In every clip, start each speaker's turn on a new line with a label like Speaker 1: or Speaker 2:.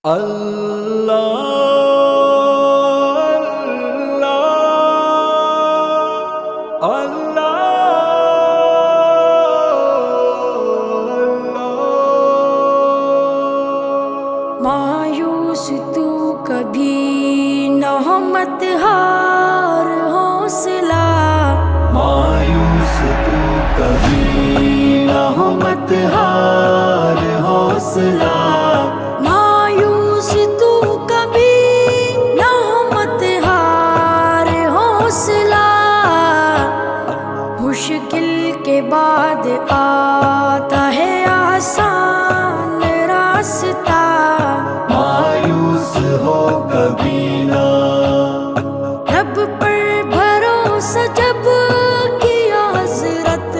Speaker 1: مایوس تو کبھی نہ ہو مت ہار حوصلہ،
Speaker 2: مایوس تو کبھی نہ ہو مت ہار حوصلہ،
Speaker 1: مایوس تو کبھی نہ ہو مت ہار حوصلہ، مشکل کے بعد آتا ہے آسان راستہ،
Speaker 2: مایوس ہو کبھی نہ،
Speaker 1: رب پر بھروسہ جب کیا حضرت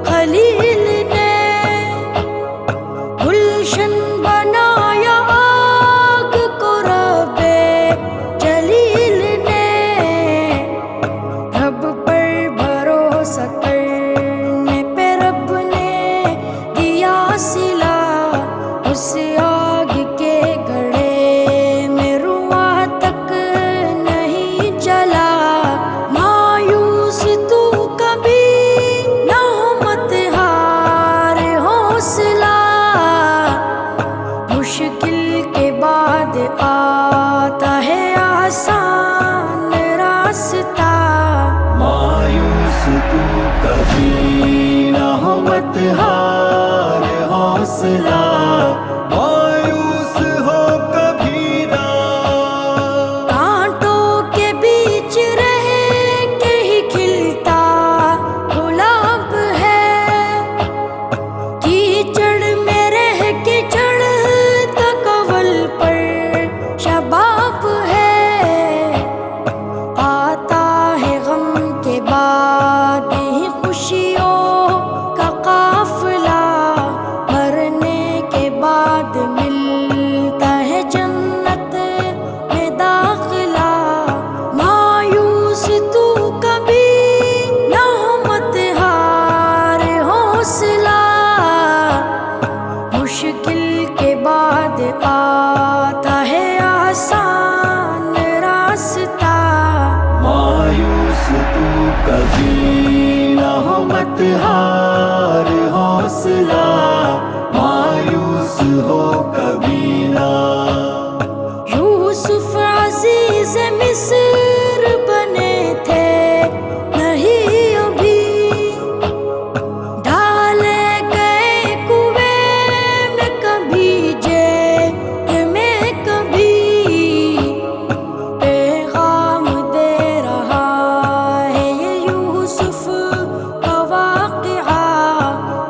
Speaker 1: خلیل نے، گلشن بنایا آگ کو رب جلیل نے، رب پر بھروسہ کرنے پہ رب نے دیا صلہ، اس آگ کے گڑھے میں رواں تک نہیں جلا، مایوس تو کبھی نہ ہو مت ہار حوصلہ، مشکل کے بعد آتا ہے آسان راستہ،
Speaker 2: مایوس تو کبھی نہ ہو مت ہار حوصلہ، مایوس ہو کبھی نہ،
Speaker 1: کانٹوں کے بیچ رہ کے ہی کھلتا گلاب ہے، کیچڑ میں رہ کے چڑھتا کنول پر شباب ہے، آتا ہے غم کے بعد ہی خوشیوں کا قافلہ، مرنے کے بعد ملتا ہے جنت میں داخلہ، مایوس تو کبھی نہ ہو مت ہار حوصلہ، مشکل کے بعد آتا ہے آسان راستہ،
Speaker 2: مایوس تو کبھی نہ ہو مت ہار حوصلہ، مایوس ہو کبھی نہ،
Speaker 1: یوسف عزیز مصر بنے تھے نہیں ابھی، ڈالے گئے کنویں میں کبھی جیل میں کبھی، پیغام دے رہا ہے یہ یوسف کا واقعہ،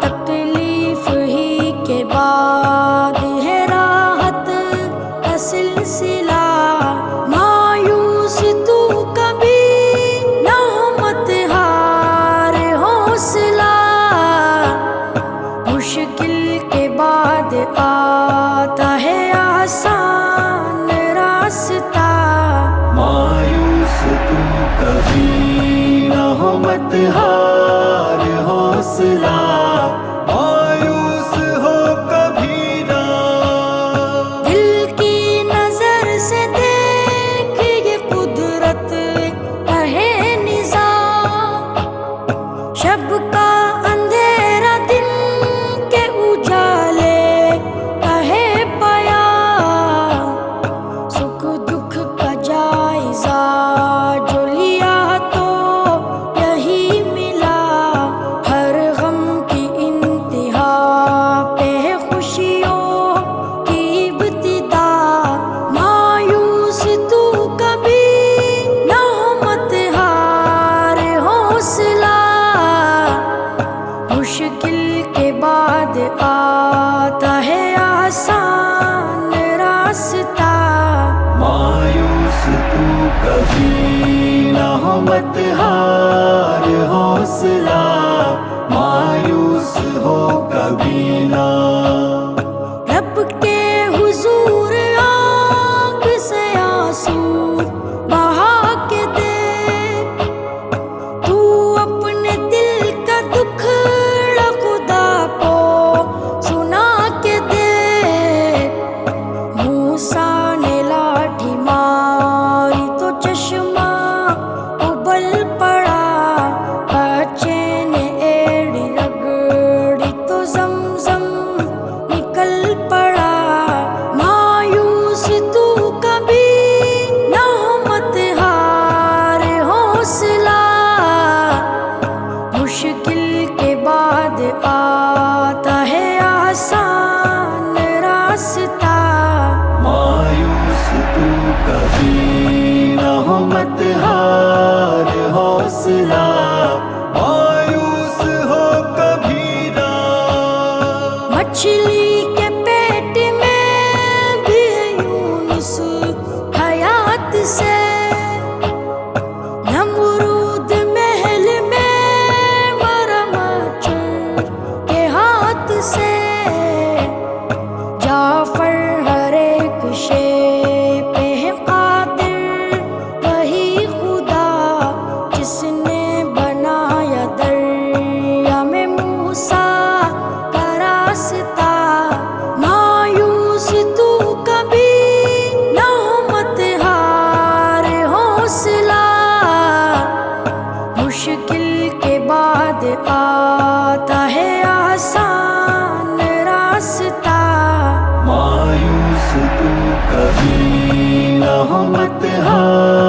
Speaker 1: تکلیف ہی کے بعد ہے راحت کا سلسلہ، مایوس تو کبھی نہ ہو مت ہار حوصلہ، مشکل کے بعد آتا ہے آسان راستہ،
Speaker 2: مایوس تو کبھی نہ ہو مت ہار حوصلہ، مایوس ہو کبھی نہ،
Speaker 1: دل کی نظر سے دیکھ یہ قدرت کا ہے نظام، شب کا اندھیرا دن کے اجالے کا ہے پیام، سکھ دکھ کا جائزہ جو لیا تو یہی ملا، ہر غم آتا ہے آسان راستہ.
Speaker 2: مایوس تو کبھی نہ ہو مت ہار حوصلہ، مایوس ہو کبھی نہ.
Speaker 1: مچھلی کے پیٹ میں بھی یونس حیات سے، نمرود محل میں مرا مچھر کے ہاتھ سے. جعفر ہر ایک شے پہ ہے قادر، وہی خدا جس نے بنایا دریا میں موسیٰ کا راستہ. مایوس تو کبھی نہ ہو مت ہار حوصلہ، مشکل کے بعد آتا ہے آسان راستہ.
Speaker 2: مایوس تو کبھی نہ ہو مت ہار